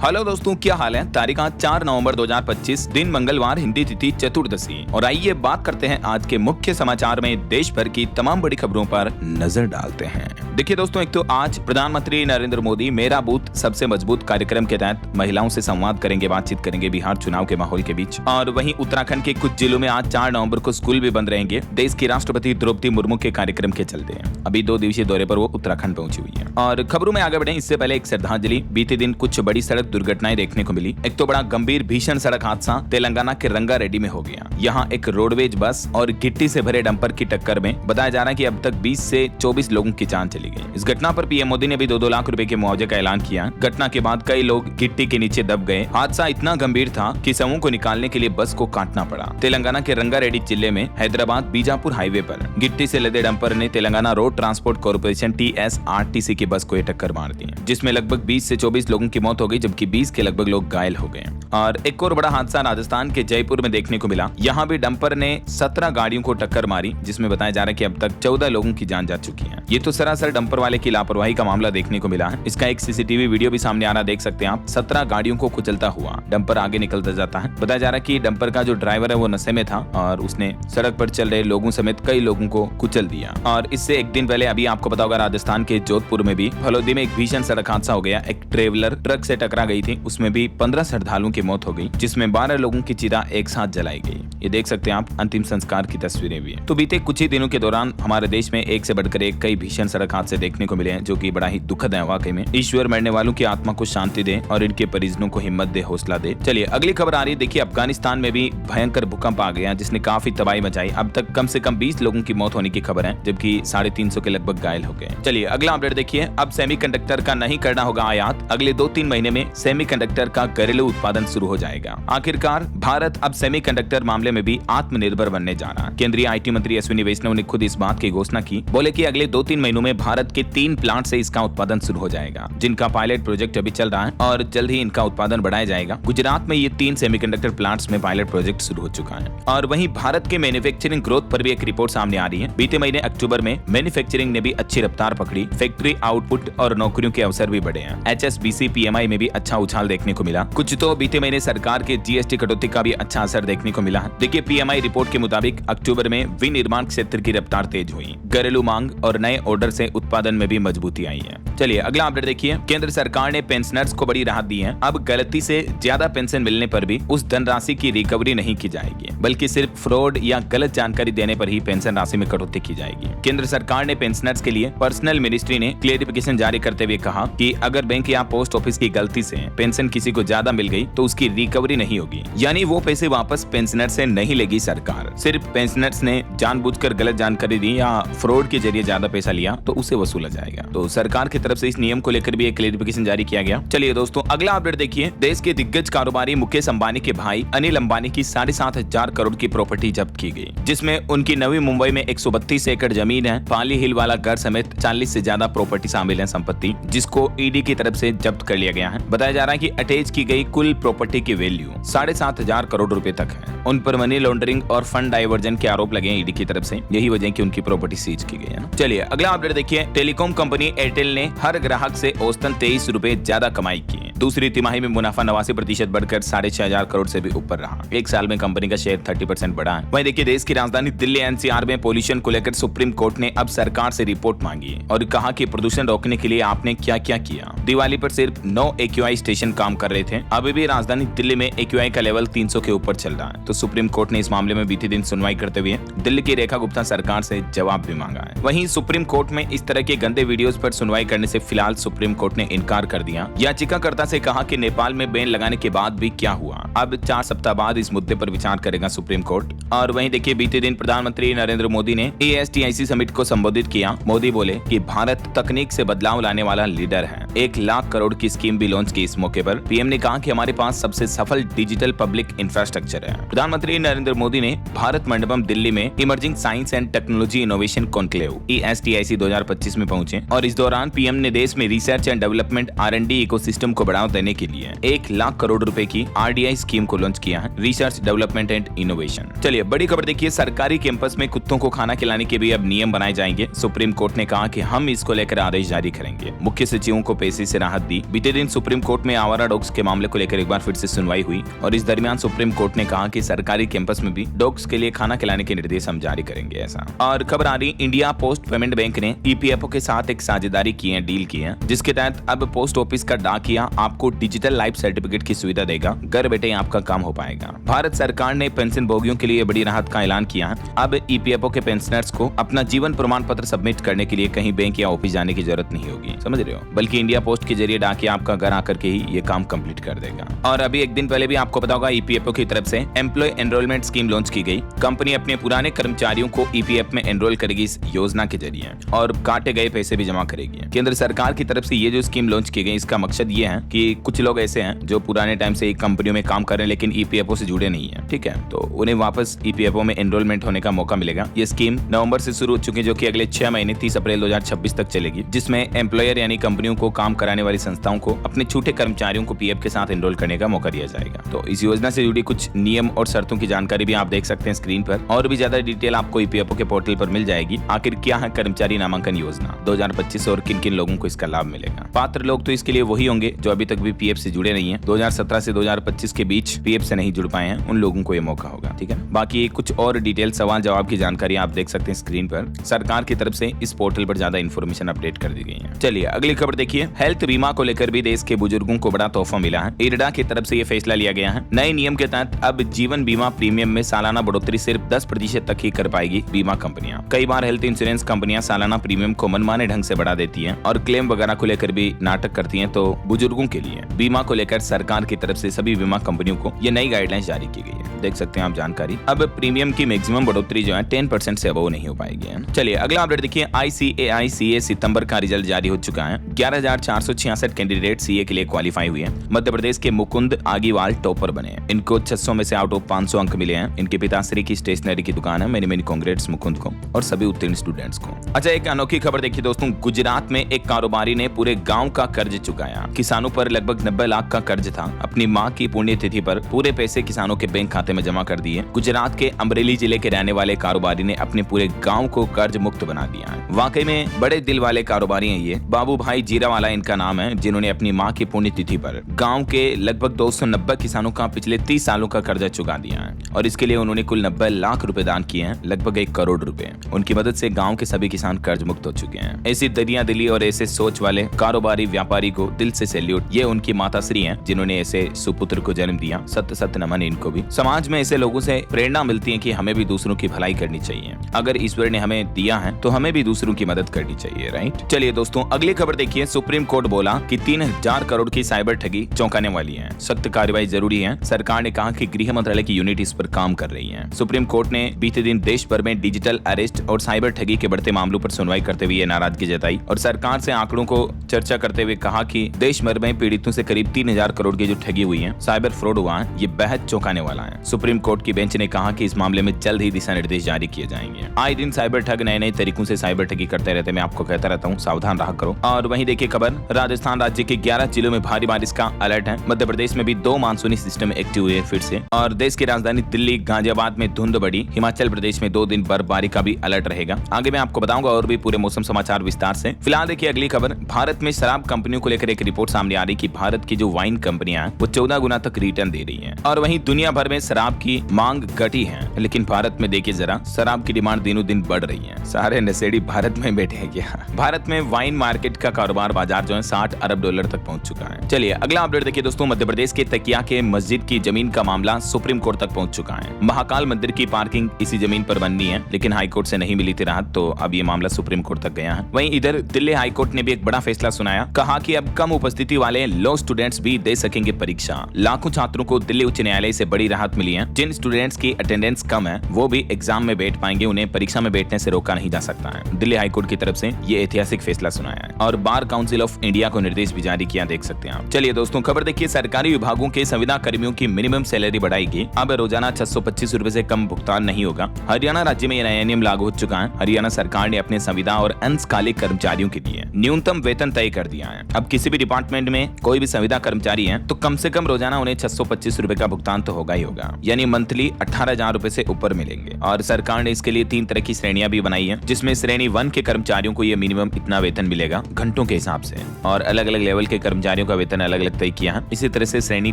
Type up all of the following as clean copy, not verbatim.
Hello दोस्तों, क्या हाल है। तारीख आज 4 नवंबर 2025, दिन मंगलवार, हिंदी तिथि चतुर्दशी। और आइए बात करते हैं आज के मुख्य समाचार में देश भर की तमाम बड़ी खबरों पर नजर डालते हैं। देखिए दोस्तों, एक तो आज प्रधानमंत्री नरेंद्र मोदी मेरा बूथ सबसे मजबूत कार्यक्रम के तहत महिलाओं से संवाद करेंगे, बातचीत करेंगे बिहार चुनाव के माहौल के बीच। और वहीं उत्तराखंड के कुछ जिलों में आज 4 नवंबर को स्कूल भी बंद रहेंगे, देश की राष्ट्रपति द्रौपदी मुर्मू के कार्यक्रम के चलते। अभी 2 दिवसीय दौरे पर वो उत्तराखंड पहुंची हुई है। और खबरों में आगे बढ़े इससे पहले एक श्रद्धांजलि। बीते दिन कुछ बड़ी सड़क दुर्घटनाएं देखने को मिली। एक तो बड़ा गंभीर भीषण सड़क हादसा तेलंगाना के रंगारेड्डी में हो गया। यहाँ एक रोडवेज बस और गिट्टी से भरे डंपर की टक्कर में बताया जा रहा है कि अब तक 20 से 24 लोगों की जान चली गई। इस घटना पर पीएम मोदी ने भी 2-2 लाख रुपए के मुआवजे का ऐलान किया। घटना के बाद कई लोग गिट्टी के नीचे दब गए। हादसा इतना गंभीर था कि समूह को निकालने के लिए बस को काटना पड़ा। तेलंगाना के रंगारेड्डी जिले में हैदराबाद बीजापुर हाईवे पर गिट्टी से लदे डंपर ने Telangana road transport corporation TSRTC की बस को टक्कर मार दी, जिसमें लगभग 20 से 24 लोगों की मौत हो गई, जबकि 20 के लगभग लोग घायल हो गए। और एक और बड़ा हादसा राजस्थान के जयपुर में देखने को मिला। यहाँ भी डंपर ने 17 गाड़ियों को टक्कर मारी, जिसमें बताया जा रहा है कि अब तक 14 लोगों की जान जा चुकी है। ये तो सरासर डंपर वाले की लापरवाही का मामला देखने को मिला है। इसका एक CCTV वीडियो भी सामने आ रहा, देख सकते हैं आप। 17 गाड़ियों को कुचलता हुआ डंपर आगे निकलता जाता है। बताया जा रहा है कि डंपर का जो ड्राइवर है वो नशे में था और उसने सड़क पर चल रहे लोगों समेत कई लोगों को कुचल दिया। और इससे एक दिन पहले अभी आपको पता होगा, राजस्थान के जोधपुर में भी फलोदी में एक भीषण सड़क हादसा हो गया। एक ट्रेवलर ट्रक से टकरा गई थी, उसमें भी 15 श्रद्धालुओं की मौत हो गई, जिसमें 12 लोगों की चिता एक साथ जलाई गई। ये देख सकते हैं आप, अंतिम संस्कार की तस्वीरें भी हैं। तो बीते कुछ ही दिनों के दौरान हमारे देश में एक से बढ़कर एक कई भीषण सड़क हादसे देखने को मिले हैं, जो कि बड़ा ही दुखद है वाकई में। ईश्वर मरने वालों की आत्मा को शांति दे और इनके परिजनों को हिम्मत दे, हौसला दे। चलिए अगली खबर आ रही है। देखिए, अफगानिस्तान में भी भयंकर भूकंप आ गया, जिसने काफी तबाही मचाई। अब तक कम से कम 20 लोगों की मौत होने की खबर है, जबकि 350 के लगभग घायल हो गए। चलिए अगला अपडेट देखिए। अब सेमीकंडक्टर का नहीं करना होगा आयात। अगले 2-3 महीने में सेमीकंडक्टर का घरेलू उत्पादन शुरू हो जाएगा। आखिरकार भारत अब सेमीकंडक्टर मामले में भी आत्मनिर्भर बनने जा रहा है। केंद्रीय IT मंत्री अश्विनी वैष्णव ने खुद इस बात की घोषणा की। बोले कि अगले 2-3 महीनों में भारत के 3 प्लांट से इसका उत्पादन शुरू हो जाएगा, जिनका पायलट प्रोजेक्ट अभी चल रहा है और जल्द ही इनका उत्पादन बढ़ाया जाएगा। गुजरात में ये 3 सेमीकंडक्टर प्लांट्स में पायलट प्रोजेक्ट शुरू हो चुका है। और वहीं भारत के मैन्युफैक्चरिंग ग्रोथ पर भी एक रिपोर्ट सामने आ रही है। बीते महीने अक्टूबर में मैन्युफैक्चरिंग ने भी अच्छी रफ्तार पकड़ी। फैक्ट्री आउटपुट और नौकरियों के अवसर भी बढ़े हैं। HSBC PMI में भी अच्छा उछाल देखने को मिला। कुछ तो बीते महीने सरकार के GST कटौती का भी अच्छा असर देखने को मिला है। देखिए, PMI रिपोर्ट के मुताबिक अक्टूबर में विनिर्माण क्षेत्र की रफ्तार तेज हुई। घरेलू मांग और नए ऑर्डर से उत्पादन में भी मजबूती आई है। चलिए अगला अपडेट देखिए। केंद्र सरकार ने पेंशनर्स को बड़ी राहत दी है। अब गलती से ज्यादा पेंशन मिलने पर भी उस धनराशि की रिकवरी नहीं की जाएगी, बल्कि सिर्फ फ्रॉड या गलत जानकारी देने पर ही पेंशन राशि में कटौती की जाएगी। केंद्र सरकार ने पेंशनर्स के लिए पर्सनल मिनिस्ट्री ने क्लेरिफिकेशन जारी करते हुए कहा कि अगर बैंक या पोस्ट ऑफिस की गलती से पेंशन किसी को ज्यादा मिल गई तो उसकी रिकवरी नहीं होगी, यानी वो पैसे वापस पेंशनर से नहीं लेगी सरकार। सिर्फ पेंशनर्स ने जानबूझकर गलत जानकारी दी या फ्रॉड के जरिए ज्यादा पैसा लिया तो उसे वसूला जाएगा। तो सरकार की तरफ से इस नियम को लेकर भी एक क्लेरिफिकेशन जारी किया गया। चलिए दोस्तों अगला अपडेट देखिए। देश के दिग्गज कारोबारी मुकेश अंबानी के भाई अनिल अंबानी की 7,500 करोड़ की प्रॉपर्टी जब्त की गई, जिसमें उनकी नवी मुंबई में 132 एकड़ जमीन है, पाली हिल वाला घर समेत 40 से ज्यादा प्रॉपर्टी शामिल है संपत्ति, जिसको ED की तरफ से जब्त कर लिया गया है। बताया जा रहा है कि अटैच की गई कुल प्रॉपर्टी की वैल्यू 7,500 करोड़ रुपए तक है। उन पर मनी लॉन्ड्रिंग और फंड डाइवर्जन के आरोप लगे हैं ED की तरफ से। यही वजह है कि उनकी प्रॉपर्टी सीज की गई है। चलिए अगला अपडेट देखिए। टेलीकॉम कंपनी एयरटेल ने हर ग्राहक से औसतन 23 रुपए ज्यादा कमाई की। दूसरी तिमाही में मुनाफा 89% बढ़कर 6,500 करोड़ से भी ऊपर रहा। एक साल में कंपनी का शेयर 30% बढ़ा है। वहीं देखिए, देश की राजधानी दिल्ली NCR में पोल्यूशन को लेकर सुप्रीम कोर्ट ने अब सरकार से रिपोर्ट मांगी और कहा कि प्रदूषण रोकने के लिए आपने क्या क्या किया। दिवाली पर सिर्फ 9 AQI स्टेशन काम कर रहे थे। अभी भी राजधानी दिल्ली में AQI का लेवल 300 के ऊपर चल रहा है। तो सुप्रीम कोर्ट ने इस मामले में बीते दिन सुनवाई करते हुए दिल्ली की रेखा गुप्ता सरकार से जवाब भी मांगा है। वहीं सुप्रीम कोर्ट में इस तरह के गंदे वीडियोस पर सुनवाई करने से फिलहाल सुप्रीम कोर्ट ने इनकार कर दिया। याचिकाकर्ता से कहा कि नेपाल में बैन लगाने के बाद भी क्या हुआ। अब 4 सप्ताह बाद इस मुद्दे पर विचार करेगा सुप्रीम कोर्ट। और वहीं देखिए, बीते दिन प्रधानमंत्री नरेंद्र मोदी ने ASTIC समिट को संबोधित किया। मोदी बोले कि भारत तकनीक से बदलाव लाने वाला लीडर है। 1 लाख करोड़ की स्कीम भी लॉन्च की। इस मौके पर PM ने कहा कि हमारे पास सबसे सफल डिजिटल पब्लिक इंफ्रास्ट्रक्चर है। प्रधानमंत्री नरेंद्र मोदी ने भारत मंडपम दिल्ली में emerging science and technology innovation conclave ASTIC 2025 में पहुंचे और इस दौरान PM ने देश में research and development R&D ecosystem को बढ़ावा देने के लिए 1 लाख करोड़ रुपए की RDI स्कीम को लॉन्च किया है, रिसर्च डेवलपमेंट एंड इनोवेशन। चलिए बड़ी खबर देखिए। सरकारी कैंपस में कुत्तों को खाना खिलाने के भी अब नियम बनाए जाएंगे। सुप्रीम कोर्ट ने कहा कि हम इसको लेकर आदेश जारी करेंगे। मुख्य सचिवों को पैसे से राहत दी। बीते दिन सुप्रीम कोर्ट कोर्ट में आवारा डॉग्स के मामले को लेकर एक बार फिर से सुनवाई हुई और इस दरमियान सुप्रीम कोर्ट ने कहा कि सरकारी कैंपस में भी डॉग्स के लिए खाना खिलाने के निर्देश हम जारी करेंगे ऐसा। और खबर आ रही, इंडिया पोस्ट पेमेंट बैंक ने ईपीएफओ के साथ एक साझेदारी की है, डील की है, जिसके तहत अब पोस्ट ऑफिस का डाकिया आपको डिजिटल लाइफ सर्टिफिकेट की सुविधा देगा। घर बैठे आपका काम हो पाएगा। भारत सरकार ने पेंशन भोगियों के लिए बड़ी राहत का ऐलान किया है। अब ईपीएफओ के पेंशनर्स को अपना जीवन प्रमाण पत्र सबमिट करने के लिए कहीं बैंक या ऑफिस जाने की जरूरत नहीं होगी, समझ रहे हो, बल्कि इंडिया पोस्ट के जरिए डाकिया आपका घर आकर के ही ये काम कंप्लीट कर देगा। और अभी एक दिन पहले भी आपको पता होगा ईपीएफओ की तरफ से एम्प्लॉय एनरोलमेंट स्कीम लॉन्च की गई। कंपनी अपने पुराने कर्मचारियों को ईपीएफ में एनरोल करेगी इस योजना के जरिए और काटे गए पैसे भी जमा करेगी। केंद्र सरकार की तरफ से ये जो स्कीम लॉन्च की गई, इसका मकसद ये है कि कुछ लोग ऐसे हैं जो पुराने टाइम से कंपनियों में काम कर रहे हैं लेकिन ईपीएफओ से जुड़े नहीं है, ठीक है, तो उन्हें वापस ईपीएफओ में एनरोलमेंट होने का मौका मिलेगा। ये स्कीम नवंबर से शुरू हो चुकी है, जो कि अगले 6 महीने 30 अप्रैल 2026 तक चलेगी, जिसमें एम्प्लॉयर यानी कंपनियों को काम कराने वाली संस्थाओं को अपने छूटे कर्मचारियों को पीएफ के साथ एनरोल करने का मौका दिया जाएगा। तो इस योजना से जुड़ी कुछ नियम और शर्तों की जानकारी भी आप देख सकते हैं स्क्रीन पर, और भी ज्यादा डिटेल आपको ईपीएफओ के पोर्टल पर मिल जाएगी। आखिर क्या है कर्मचारी नामांकन योजना 2025 और किन किन लोगों को इसका लाभ मिलेगा। पात्र लोग तो इसके लिए वही होंगे जो अभी तक भी पीएफ से जुड़े नहीं है, 2017 से 2025 के बीच पीएफ से नहीं जुड़ पाए हैं, उन लोगों को ये मौका होगा, ठीक है। बाकी कुछ और डिटेल सवाल जवाब की जानकारी आप देख सकते हैं स्क्रीन पर। सरकार की तरफ से इस पोर्टल पर ज्यादा इन्फॉर्मेशन अपडेट कर दी गई है। चलिए अगली खबर देखिए। हेल्थ बीमा को लेकर भी देश के बुजुर्गों को बड़ा तोहफा मिला है। इरडा की तरफ से ये फैसला लिया गया है। नए नियम के तहत अब जीवन बीमा प्रीमियम में सालाना बढ़ोतरी सिर्फ 10% तक ही कर पाएगी बीमा कंपनियां। कई बार हेल्थ इंश्योरेंस कंपनियां सालाना प्रीमियम को मनमाने ढंग से बढ़ा देती हैं और क्लेम वगैरह को लेकर भी नाटक करती हैं। तो बुजुर्गों के लिए बीमा को लेकर सरकार की तरफ से सभी बीमा कंपनियों को ये नई गाइडलाइंस जारी की गई है, देख सकते हैं आप जानकारी। अब प्रीमियम की मैक्सिमम बढ़ोतरी जो है 10% से अबव नहीं हो पाएगी, है ना। चलिए अगला अपडेट देखिए। ICAI CA सितंबर का रिजल्ट जारी हो चुका है। 11,466 कैंडिडेट सीए के लिए क्वालिफाई हुए हैं। मध्य प्रदेश के मुकुंद आगीवाल टॉपर बने। इनको 600 में से आउट ऑफ 500 अंक मिले हैं। इनके पिताश्री की स्टेशनरी की दुकान है। मेनी कांग्रेट्स मुकुंद को और सभी उत्तीर्ण स्टूडेंट्स को। अच्छा, एक अनोखी खबर देखिए दोस्तों। गुजरात में एक कारोबारी ने पूरे गांव का कर्ज चुकाया। किसानों पर लगभग 90 लाख का कर्ज था। अपनी मां की पुण्यतिथि पर पूरे पैसे किसानों के बैंक खाते में जमा कर दिए। गुजरात के अमरेली जिले के रहने वाले कारोबारी ने अपने पूरे गांव को कर्ज मुक्त बना दिया है। वाकई में बड़े दिल वाले कारोबारी हैं ये। बाबू भाई जीरावाला इनका नाम है, जिन्होंने अपनी मां की पुण्यतिथि पर गांव के लगभग 290 किसानों का पिछले 30 सालों का कर्जा चुका दिया है और इसके लिए उन्होंने कुल 90 लाख रुपए दान किए हैं, लगभग 1 करोड़ रुपए। उनकी मदद से गांव के सभी किसान कर्ज मुक्त हो चुके हैं। ऐसी दरिया दिली और ऐसे सोच वाले कारोबारी व्यापारी को दिल से सैल्यूट। ये उनकी माताश्री हैं जिन्होंने ऐसे सुपुत्र को जन्म दिया। सत्य सत्य नमन इनको भी। समाज में ऐसे लोगों से प्रेरणा मिलती है कि हमें भी दूसरों की भलाई करनी चाहिए। अगर ईश्वर ने हमें दिया है तो हमें भी दूसरों की मदद करनी चाहिए, राइट। चलिए दोस्तों अगली खबर देखिए। सुप्रीम कोर्ट बोला कि 3000 करोड़ की साइबर ठगी चौंकाने वाली है। सख्त कार्रवाई जरूरी है। सरकार ने कहा कि गृह मंत्रालय की यूनिट इस पर काम कर रही है। सुप्रीम कोर्ट ने बीते दिन देश भर में डिजिटल अरेस्ट और साइबर ठगी के बढ़ते मामलों पर सुनवाई करते हुए नाराजगी जताई और सरकार से आंकड़ों को चर्चा करते हुए कहा कि देश भर में पीड़ितों से करीब 3000 करोड़ की जो ठगी हुई है, साइबर फ्रॉड हुआ है, ये बेहद चौंकाने वाला है। सुप्रीम कोर्ट की बेंच ने कहा कि इस मामले में जल्द ही दिशा निर्देश जारी किए जाएंगे। आए दिन साइबर ठग नए तरीकों से साइबर ठगी करते रहते, मैं आपको कहता रहता हूँ, सावधान रहा करो। और वहीं देखिए खबर, राजस्थान राज्य के 11 जिलों में भारी बारिश का अलर्ट है। मध्य प्रदेश में भी 2 मानसूनी सिस्टम एक्टिव हुए फिर से और देश की राजधानी दिल्ली, गाजियाबाद में धुंध बढ़ी। हिमाचल प्रदेश में 2 दिन बर्फबारी का भी अलर्ट रहेगा। आगे मैं आपको बताऊंगा और भी पूरे मौसम समाचार विस्तार से। फिलहाल देखिए अगली खबर। भारत में शराब कंपनियों को लेकर एक रिपोर्ट सामने आ रही कि भारत की जो वाइन कंपनियां वो 14 गुना तक रिटर्न दे रही हैं और वहीं दुनिया भर में शराब की मांग घटी है, लेकिन भारत में देखिए जरा, शराब की डिमांड दिनों दिन बढ़ रही है। सारे नशेड़ी भारत में बैठे हैं क्या? भारत में वाइन मार्केट का कारोबार बाजार जो है $60 अरब तक पहुंच चुका है। चलिए अगला अपडेट देखिए दोस्तों। मध्य प्रदेश के तकिया के मस्जिद की जमीन का मामला सुप्रीम कोर्ट तक पहुंच चुका है। महाकाल मंदिर की पार्किंग इसी जमीन पर बननी है, लेकिन हाईकोर्ट से नहीं मिली थी राहत, तो अब ये मामला सुप्रीम कोर्ट तक गया है। वहीं इधर दिल्ली हाईकोर्ट ने भी एक बड़ा फैसला सुनाया। कहा कि अब कम उपस्थिति वाले लॉ स्टूडेंट्स भी दे सकेंगे परीक्षा। लाखों छात्रों को दिल्ली उच्च न्यायालय से बड़ी राहत मिली है। जिन स्टूडेंट्स की अटेंडेंस कम है वो भी एग्जाम में बैठ पाएंगे, उन्हें परीक्षा में बैठने से रोका नहीं जा सकता है। दिल्ली हाईकोर्ट की तरफ से ये ऐतिहासिक फैसला सुनाया है और बार काउंसिल ऑफ इंडिया को निर्देश भी जारी किया, देख सकते हैं आप। चलिए दोस्तों खबर देखिए। सरकारी विभागों के संविदा कर्मियों की मिनिमम सैलरी बढ़ाएगी। अब रोजाना 625 रुपए से कम भुगतान नहीं होगा। हरियाणा राज्य में यह नया नियम लागू हो चुका है। हरियाणा सरकार ने अपने संविदा और अंशकालिक कर्मचारियों के लिए न्यूनतम वेतन तय कर दिया है। अब किसी भी डिपार्टमेंट में कोई भी संविदा कर्मचारी है तो कम से कम रोजाना उन्हें 625 रुपए का भुगतान तो होगा ही होगा, यानी मंथली 18,000 रुपए से ऊपर मिलेंगे। और सरकार ने इसके लिए 3 तरह की श्रेणियां भी बनाई है, जिसमें श्रेणी 1 के कर्मचारियों को ये मिनिमम इतना वेतन मिलेगा घंटों के हिसाब से, और अलग अलग लेवल के कर्मचारी कर्मचारियों का वेतन अलग अलग तय किया है। इसी तरह से श्रेणी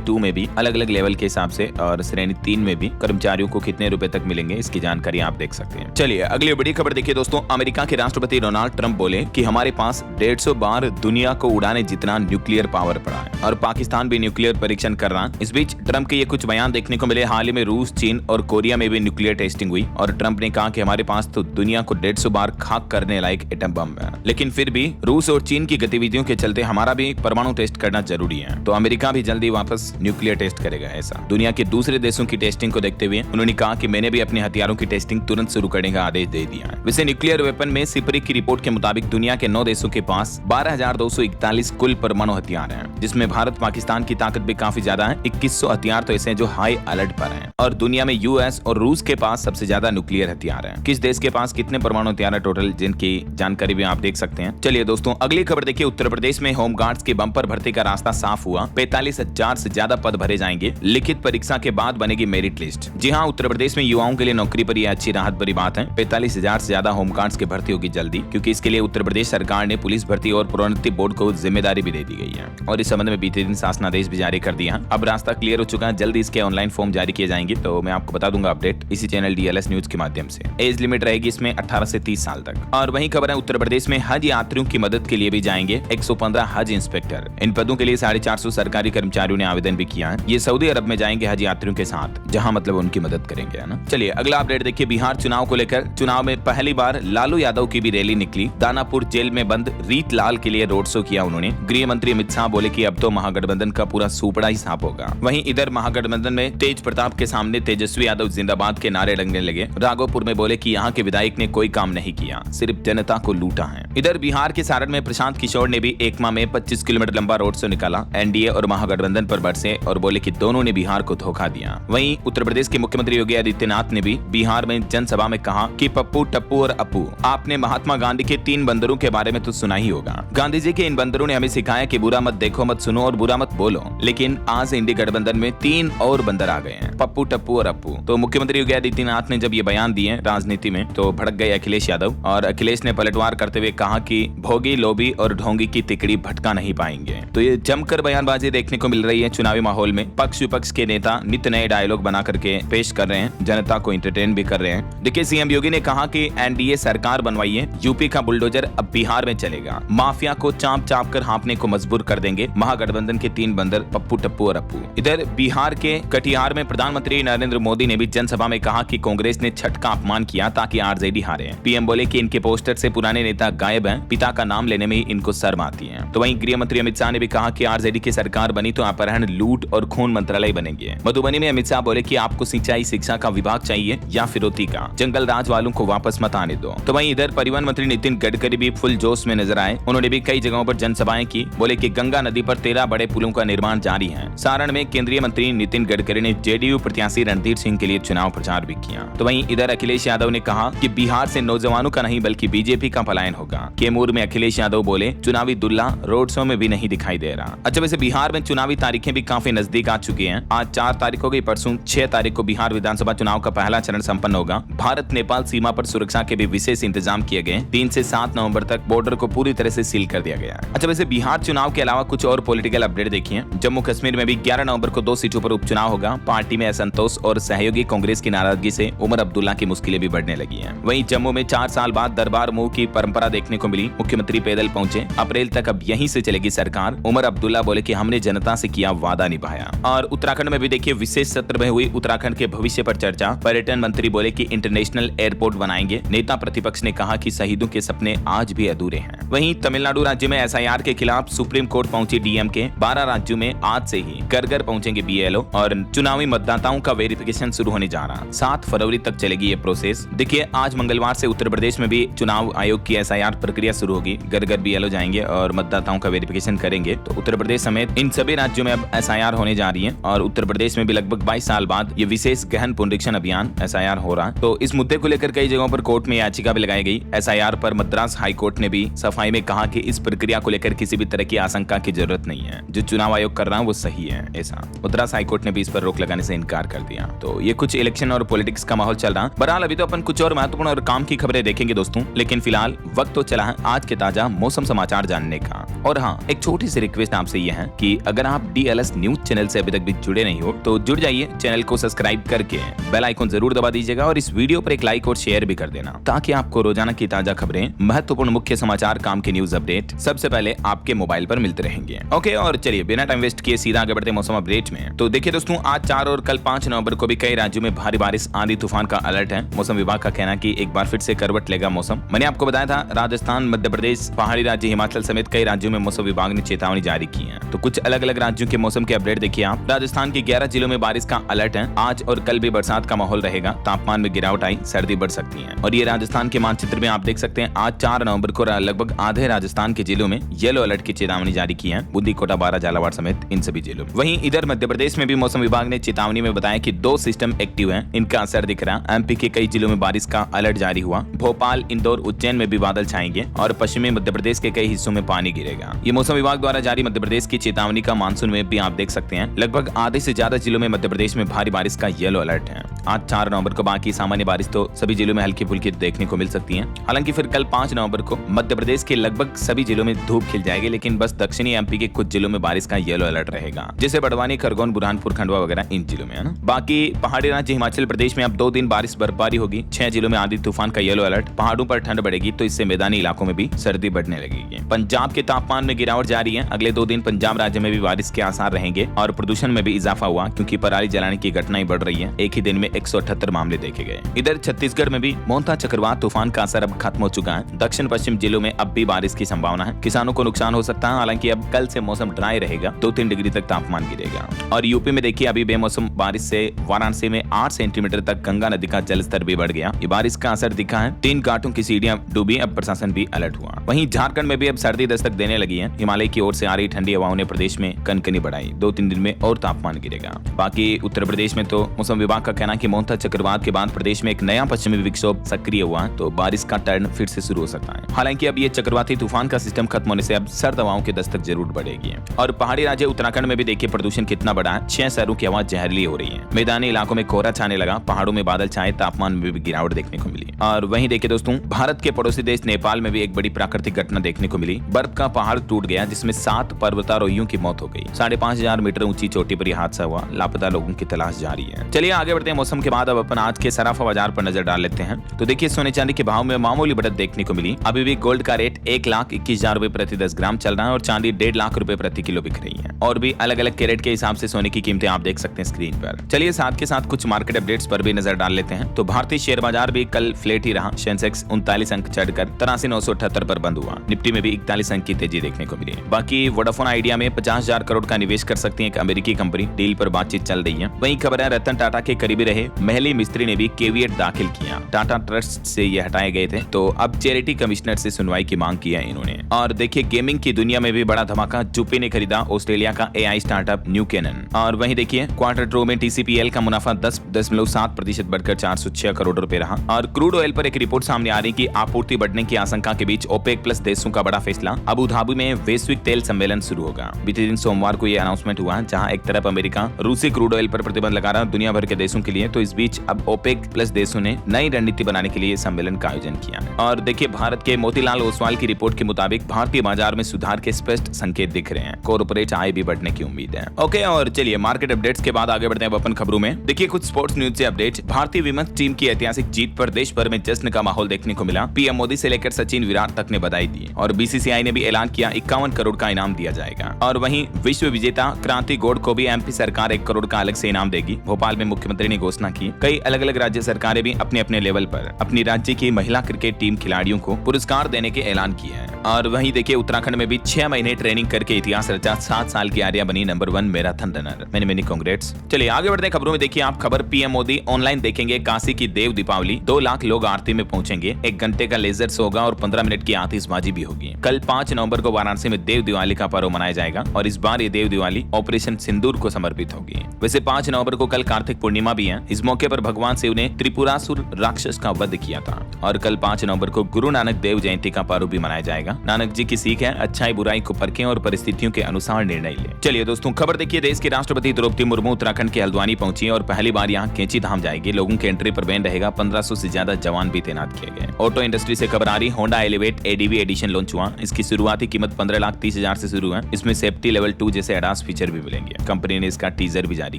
2 में भी अलग अलग लेवल के हिसाब से और श्रेणी 3 में भी कर्मचारियों को कितने रुपए तक मिलेंगे इसकी जानकारी आप देख सकते हैं। चलिए अगली बड़ी खबर देखिए दोस्तों। अमेरिका के राष्ट्रपति डोनाल्ड ट्रंप बोले कि हमारे पास 150 बार दुनिया को उड़ाने जितना न्यूक्लियर पावर पड़ा है और पाकिस्तान भी न्यूक्लियर परीक्षण कर रहा है। इस बीच ट्रंप के ये कुछ बयान देखने को मिले। हाल ही में रूस, चीन और कोरिया में भी न्यूक्लियर टेस्टिंग हुई और ट्रंप ने कहा कि हमारे पास तो दुनिया को 150 बार खाक करने लायक एटम बम है, लेकिन फिर भी रूस और चीन की गतिविधियों के चलते हमारा भी परमाणु टेस्ट करना जरूरी है। तो अमेरिका भी जल्दी वापस न्यूक्लियर टेस्ट करेगा। ऐसा दुनिया के दूसरे देशों की टेस्टिंग को देखते हुए उन्होंने कहा कि मैंने भी अपने हथियारों की टेस्टिंग तुरंत शुरू करने का आदेश दे दिया है। वैसे न्यूक्लियर वेपन में सिपरी की रिपोर्ट के मुताबिक दुनिया के 9 देशों के पास 12,241 कुल परमाणु हथियार हैं, जिसमें भारत पाकिस्तान की ताकत भी काफी ज्यादा है। 2100 हथियार तो ऐसे हैं जो हाई अलर्ट पर हैं और दुनिया में यूएस और रूस के पास सबसे ज्यादा न्यूक्लियर हथियार हैं। किस देश के पास कितने परमाणु हथियार है टोटल, जिनकी जानकारी भी आप देख सकते हैं। चलिए दोस्तों अगली खबर देखिए। उत्तर प्रदेश में होमगार्ड्स की बंपर भर्ती का रास्ता साफ हुआ। 45,000 से ज्यादा पद भरे जाएंगे। लिखित परीक्षा के बाद बनेगी मेरिट लिस्ट। जी हाँ, उत्तर प्रदेश में युवाओं के लिए नौकरी पर यह अच्छी राहत भरी बात है। 45,000 से ज्यादा होमगार्ड्स की भर्ती होगी जल्दी, क्योंकि इसके लिए उत्तर प्रदेश सरकार ने पुलिस भर्ती और प्रोन्नति बोर्ड को जिम्मेदारी भी दे दी गई है और इस संबंध में बीते दिन शासनादेश भी जारी कर दिया। अब रास्ता क्लियर हो चुका है। जल्दी इसके ऑनलाइन फॉर्म जारी किए जाएंगे, तो मैं आपको बता दूंगा अपडेट इसी चैनल DLS न्यूज के माध्यम से। एज लिमिट रहेगी इसमें 18 से 30 साल तक। और वही खबर है उत्तर प्रदेश में हज यात्रियों की मदद के लिए भी जाएंगे 115 हज इंस्पेक्टर। इन पदों के लिए 450 सरकारी कर्मचारियों ने आवेदन भी किया है। ये सऊदी अरब में जाएंगे हज यात्रियों के साथ, जहां मतलब उनकी मदद करेंगे, है ना। चलिए अगला अपडेट देखिए। बिहार चुनाव को लेकर चुनाव में पहली बार लालू यादव की भी रैली निकली। दानापुर जेल में बंद रीत लाल के लिए रोड शो किया उन्होंने। गृह मंत्री अमित शाह बोले कि अब तो महागठबंधन का पूरा सूपड़ा ही साफ होगा। वहीं इधर महागठबंधन में तेज प्रताप के सामने तेजस्वी यादव जिंदाबाद के नारे लगने लगे। राघोपुर में बोले कि यहाँ के विधायक ने कोई काम नहीं किया, सिर्फ जनता को लूटा है। इधर बिहार के सारण में प्रशांत किशोर ने भी एकमा में 25 किलोमीटर लंबा रोड शो निकाला। एनडीए और महागठबंधन पर बरसे और बोले कि दोनों ने बिहार को धोखा दिया। वहीं उत्तर प्रदेश के मुख्यमंत्री योगी आदित्यनाथ ने भी बिहार में जनसभा में कहा कि पप्पू, टप्पू और अप्पू, आपने महात्मा गांधी के 3 बंदरों के बारे में तो सुना ही होगा। गांधी जी के इन बंदरों ने हमें सिखाया कि बुरा मत देखो, मत सुनो और बुरा मत बोलो। लेकिन आज इंडी गठबंधन में 3 और बंदर आ गए हैं, पप्पू, टप्पू और अप्पू। तो मुख्यमंत्री योगी आदित्यनाथ ने जब ये बयान दिए राजनीति में, तो भड़क गए अखिलेश यादव और अखिलेश ने पलटवार करते हुए कहा कि भोगी, लोभी और ढोंगी की तिकड़ी भटका नहीं पाएंगे। तो ये जमकर बयानबाजी देखने को मिल रही है चुनावी माहौल में। पक्ष विपक्ष के नेता नित्य नए डायलॉग बना करके पेश कर रहे हैं, जनता को एंटरटेन भी कर रहे हैं। देखिए सीएम योगी ने कहा कि एनडीए सरकार बनवाइए, यूपी का बुलडोजर अब बिहार में चलेगा। माफिया को चाप चाप कर हाँपने को मजबूर कर देंगे महागठबंधन के 3 बंदर पप्पू, टप्पू और अप्पू। इधर बिहार के कटिहार में प्रधानमंत्री नरेंद्र मोदी ने भी जनसभा में कहा कि कांग्रेस ने छठ का अपमान किया ताकि आरजेडी हारे। पीएम बोले कि इनके पोस्टर से पुराने नेता गायब हैं, पिता का नाम लेने में ही इनको शर्म आती है। तो वहीं गृह मंत्री अमित शाह ने भी कहा कि आरजेडी की सरकार बनी तो अपहरण, लूट और खून मंत्रालय बनेंगे। मधुबनी में अमित शाह बोले कि आपको सिंचाई शिक्षा का विभाग चाहिए या फिरौती का, जंगल राज वालों को वापस मत आने दो। तो वहीं इधर परिवहन मंत्री नितिन गडकरी भी फुल जोश में नजर आए। उन्होंने भी कई जगहों पर जनसभाएं की। बोले कि गंगा नदी पर 13 बड़े पुलों का निर्माण जारी है। सारण में केंद्रीय मंत्री नितिन गडकरी ने जेडीयू प्रत्याशी रणधीर सिंह के लिए चुनाव प्रचार भी किया। तो वहीं इधर अखिलेश यादव ने कहा कि बिहार से नौजवानों का नहीं बल्कि बीजेपी का पलायन होगा। कैमूर में अखिलेश यादव बोले चुनावी दुल्ला रोड शो में भी नहीं दिखाई दे रहा। अच्छा वैसे बिहार में चुनावी तारीखें भी काफी नजदीक आ चुकी हैं। आज 4 तारीख हो गई, परसों 6 तारीख को बिहार विधानसभा चुनाव का पहला चरण संपन्न होगा। भारत नेपाल सीमा पर सुरक्षा के भी विशेष इंतजाम किए गए। 3 से 7 नवंबर तक बॉर्डर को पूरी तरह से सील कर दिया गया। अच्छा वैसे बिहार चुनाव के अलावा कुछ और पॉलिटिकल अपडेट देखिए। जम्मू कश्मीर में भी 11 नवंबर को 2 सीटों पर उपचुनाव होगा। पार्टी में असंतोष और सहयोगी कांग्रेस की नाराजगी से उमर अब्दुल्ला की मुश्किलें भी बढ़ने लगी हैं। वहीं जम्मू में 4 साल बाद दरबार मुंह की परंपरा देखने को मिली। मुख्यमंत्री पैदल पहुंचे। अप्रैल तक अब यहीं से चलेगी सरकार। उमर अब्दुल्ला बोले कि हमने जनता से किया वादा निभाया। और उत्तराखंड में भी देखिए विशेष सत्र में हुई उत्तराखंड के भविष्य पर चर्चा। पर्यटन मंत्री बोले कि इंटरनेशनल एयरपोर्ट बनाएंगे। नेता प्रतिपक्ष ने कहा कि शहीदों के सपने आज भी अधूरे हैं। वहीं तमिलनाडु राज्य में एसआईआर के खिलाफ सुप्रीम कोर्ट पहुंची डीएमके। 12 राज्यों में आज से ही घर घर पहुंचेंगे बीएलओ और चुनावी मतदाताओं का वेरिफिकेशन शुरू होने जा रहा। 7 फरवरी तक चलेगी ये प्रोसेस। देखिए आज मंगलवार से उत्तर प्रदेश में भी चुनाव आयोग की एसआईआर प्रक्रिया शुरू होगी। घर घर बीएलओ जाएंगे और मतदाताओं का वेरिफिकेशन करेंगे। तो उत्तर प्रदेश समेत इन सभी राज्यों में अब एसआईआर होने जा रही है और उत्तर प्रदेश में भी लगभग 22 साल बाद ये विशेष गहन पुनरीक्षण अभियान एसआईआर हो रहा है। तो इस मुद्दे को लेकर कई जगहों पर कोर्ट में याचिका भी लगाई गई। एसआईआर पर मद्रास हाई कोर्ट ने भी सफाई में कहा कि इस प्रक्रिया को लेकर किसी भी तरह की आशंका की जरूरत नहीं है। जो चुनाव आयोग कर रहा है वो सही है। ऐसा मद्रास हाई कोर्ट ने भी इस पर रोक लगाने से इनकार कर दिया। तो ये कुछ इलेक्शन और पॉलिटिक्स का माहौल चल रहा है। बहरहाल अभी तो अपन कुछ और महत्वपूर्ण और काम की खबरें देखेंगे दोस्तों, लेकिन फिलहाल वक्त तो चला है आज के ताजा मौसम समाचार जानने का। और हाँ, एक छोटी सी रिक्वेस्ट आपसे यह है कि अगर आप DLS न्यूज चैनल से अभी तक भी जुड़े नहीं हो तो जुड़ जाइए, चैनल को सब्सक्राइब करके बेल आइकन जरूर दबा दीजिएगा और इस वीडियो पर एक लाइक और शेयर भी कर देना, ताकि आपको रोजाना की ताजा खबरें, महत्वपूर्ण मुख्य समाचार, काम के न्यूज अपडेट सबसे पहले आपके मोबाइल पर मिलते रहेंगे। ओके, और चलिए बिना टाइम वेस्ट किए सीधा आगे बढ़ते मौसम अपडेट में। तो देखिए दोस्तों, आज 4 और कल 5 नवंबर को भी कई राज्यों में भारी बारिश, आंधी तूफान का अलर्ट है। मौसम विभाग का कहना है कि एक बार फिर से करवट लेगा मौसम। मैंने आपको बताया था राजस्थान, मध्य प्रदेश, पहाड़ी राज्य हिमाचल समेत कई राज्यों में मौसम विभाग ने चेतावनी जारी की है। तो कुछ अलग अलग राज्यों के मौसम के अपडेट देखिए आप। राजस्थान के 11 जिलों में बारिश का अलर्ट है। आज और कल भी बरसात का माहौल रहेगा। तापमान में गिरावट आई, सर्दी बढ़ सकती है। और ये राजस्थान के मानचित्र में आप देख सकते हैं, आज 4 नवंबर को लगभग आधे राजस्थान के जिलों में येलो अलर्ट की चेतावनी जारी की है। बूंदी, कोटा, बारा, झालावाड़ समेत इन सभी जिलों में। वहीं इधर मध्य प्रदेश में भी मौसम विभाग ने चेतावनी में बताया कि 2 सिस्टम एक्टिव हैं, इनका असर दिख रहा। MP के कई जिलों में बारिश का अलर्ट जारी हुआ। भोपाल, इंदौर, उज्जैन में भी बादल छाएंगे और पश्चिमी मध्य प्रदेश के कई हिस्सों में पानी गिरेगा। ये मौसम विभाग द्वारा जारी मध्य प्रदेश की चेतावनी का मानसून में भी आप देख सकते हैं। लगभग आधे से ज्यादा जिलों में मध्य प्रदेश में भारी बारिश का येलो अलर्ट है। आज 4 नवंबर को बाकी सामान्य बारिश तो सभी जिलों में हल्की फुल्की देखने को मिल सकती है। हालांकि फिर कल 5 नवंबर को मध्य प्रदेश के लगभग सभी जिलों में धूप खिल जाएगी, लेकिन बस दक्षिणी MP के कुछ जिलों में बारिश का येलो अलर्ट रहेगा, जैसे बड़वानी, खरगोन, बुरहानपुर, खंडवा वगैरह इन जिलों में, है ना। बाकी पहाड़ी राज्य हिमाचल प्रदेश में अब 2 दिन बारिश बर्फबारी होगी। 6 जिलों में आंधी तूफान का येलो अलर्ट। पहाड़ों पर ठंड बढ़ेगी तो इससे मैदानी इलाकों में भी सर्दी बढ़ने लगेगी। पंजाब के तापमान में गिरावट जारी है। अगले 2 दिन पंजाब राज्य में भी बारिश के आसार रहेंगे और प्रदूषण में भी इजाफा हुआ, क्योंकि पराली जलाने की घटनाएं बढ़ रही है। एक ही दिन में 178 मामले देखे गए। इधर छत्तीसगढ़ में भी मोंथा चक्रवात तूफान का असर अब खत्म हो चुका है। दक्षिण पश्चिम जिलों में अब भी बारिश की संभावना है। किसानों को नुकसान हो सकता है। हालांकि अब कल से मौसम ड्राई रहेगा, 2-3 डिग्री तक तापमान गिरेगा। और यूपी में देखिए, अभी बेमौसम बारिश से वाराणसी में 8 सेंटीमीटर तक गंगा नदी का जलस्तर भी बढ़ गया। ये बारिश का असर दिखा है। 3 घाटों की सीढ़ियां डूबी, अब प्रशासन भी अलर्ट हुआ। वहीं झारखंड में भी अब सर्दी दस्तक देने लगी है। हिमालय की ओर से आ रही ठंडी हवाओं ने प्रदेश में कनकनी बढ़ाई। 2-3 दिन में और तापमान गिरेगा। बाकी उत्तर प्रदेश में तो मौसम विभाग का कहना है कि मोंथा चक्रवात के बाद प्रदेश में एक नया पश्चिमी विक्षोभ सक्रिय हुआ, तो बारिश का टर्न फिर से शुरू हो सकता है। हालांकि अब ये चक्रवाती तूफान का सिस्टम खत्म होने से अब सर्द हवाओं की दस्तक जरूर बढ़ेगी। और पहाड़ी राज्य उत्तराखंड में भी देखिए प्रदूषण कितना बढ़ा है। 6 शहरों की हवा जहरीली हो रही है। मैदानी इलाकों में कोहरा छाने लगा। पहाड़ों में बादल छाए, तापमान में भी गिरावट देखने को मिली। और वहीं देखिए दोस्तों, भारत के पड़ोसी देश नेपाल में भी एक बड़ी प्राकृतिक घटना देखने को मिली। बर्फ का पहाड़ टूट गया, जिसमें 7 पर्वतारोहियों की मौत हो गई। 5,500 मीटर ऊंची चोटी पर यह हादसा हुआ। लापता लोगों की तलाश जारी है। चलिए आगे बढ़ते हैं। मौसम के बाद अब अपन आज के सराफा बाजार पर नजर डाल लेते हैं। तो देखिए, सोने चांदी के भाव में मामूली बढ़त देखने को मिली। अभी भी गोल्ड का रेट 1,21,000 रुपए प्रति 10 ग्राम चल रहा है और चांदी 1.5 लाख रुपए प्रति किलो बिक रही है। और भी अलग अलग कैरेट के हिसाब से सोने की कीमतें आप देख सकते हैं स्क्रीन पर। चलिए साथ के साथ कुछ मार्केट अपडेट्स पर भी नजर डाल लेते हैं। तो भारतीय शेयर बाजार भी कल फ्लैट ही रहा। सेंसेक्स 39 अंक चढ़कर 83,978 पर बंद हुआ। निफ्टी में भी 41 अंक की तेजी देखने को मिली। बाकी वोडाफोन आइडिया में 50,000 करोड़ का निवेश कर सकती है एक अमेरिकी कंपनी। डील पर बातचीत चल रही है। वहीं खबर है, रतन टाटा के करीबी रहे महली मिस्त्री ने भी केविएट दाखिल किया। टाटा ट्रस्ट से ये हटाए गए थे, तो अब चैरिटी कमिश्नर से सुनवाई की मांग की है इन्होंने। और देखिए, गेमिंग की दुनिया में भी बड़ा धमाका। जुपी ने खरीदा ऑस्ट्रेलिया का AI स्टार्टअप न्यू कैनन। और वहीं देखिए, क्वार्टर ट्रो में TCPL का मुनाफा 10.7% बढ़कर 406 करोड़ रुपए रहा। और क्रूड ऑयल पर एक रिपोर्ट सामने आ रही कि आपूर्ति बढ़ने की आशंका के बीच OPEC प्लस देशों का बड़ा फैसला। अबू धाबी में वैश्विक तेल सम्मेलन शुरू होगा। बीते दिन सोमवार को यह अनाउंसमेंट हुआ, जहां एक तरफ अमेरिका रूसी क्रूड ऑयल पर प्रतिबंध लगा रहा दुनिया भर के देशों के लिए, तो इस बीच अब OPEC प्लस देशों ने नई रणनीति बनाने के लिए सम्मेलन का आयोजन किया। और देखिए, भारत के मोतीलाल ओसवाल की रिपोर्ट के मुताबिक भारतीय बाजार में सुधार के स्पष्ट संकेत दिख रहे हैं। कॉर्पोरेट आय भी बढ़ने की उम्मीद है। ओके, और चलिए मार्केट अपडेट्स के बाद आगे बढ़ते हैं अपन खबरों में। देखिए कुछ स्पोर्ट्स न्यूज से अपडेट। भारतीय विमेंस टीम की ऐतिहासिक जीत पर देश भर में जश्न का माहौल देखने को मिला। PM मोदी से लेकर सचिन, विराट तक ने बधाई दी। और BCCI ने भी ऐलान किया 51 करोड़ का इनाम दिया जाएगा। और वहीं विश्व विजेता क्रांति गौड़ को भी MP सरकार 1 करोड़ का अलग से इनाम देगी। भोपाल में मुख्यमंत्री ने घोषणा की। कई अलग अलग राज्य सरकारें भी अपने अपने लेवल पर अपनी राज्य की महिला क्रिकेट टीम खिलाड़ियों को पुरस्कार देने के ऐलान किए हैं। और वहीं देखिए, उत्तराखंड में भी 6 महीने ट्रेनिंग करके इतिहास रचा। 7 साल की आर्या बनी नंबर 1 मैराथन रनर। मैंने कांग्रेट्स। चलिए आगे बढ़ते हैं खबरों में। देखिए आप खबर, PM मोदी ऑनलाइन देखेंगे काशी की देव दीपावली। 2 लाख लोग आरती में पहुंचेंगे। 1 घंटे का लेजर शो होगा और 15 मिनट की आतिशबाजी भी होगी। कल 5 नवंबर को वाराणसी में देव दिवाली का पर्व मनाया जाएगा और इस बार ये देव दिवाली ऑपरेशन सिंदूर को समर्पित होगी। वैसे 5 नवंबर को कल कार्तिक पूर्णिमा भी है। इस मौके पर भगवान शिव ने त्रिपुरासुर राक्षस का वध किया था। और कल 5 नवंबर को गुरु नानक देव जयंती का पर्व भी मनाया जाएगा। नानक जी की सीख है, अच्छाई बुराई को परखें और परिस्थितियों के अनुसार निर्णय लें। चलिए दोस्तों, खबर देखिए, देश के राष्ट्रपति द्रौपदी मुर्मू उत्तराखंड के हल्द्वानी पहुंची और पहली बार यहां कैंची धाम जाएगी। लोगों के एंट्री पर बैन रहेगा। 1500 से ज्यादा जवान भी तैनात किए गए। ऑटो इंडस्ट्री से खबर आ रही, Honda elevate ADV edition launch हुआ। इसकी शुरुआती कीमत 15,30,000 25,000 से शुरू है। इसमें सेफ्टी लेवल 2 जैसे एडास फीचर भी मिलेंगे। कंपनी ने इसका टीजर भी जारी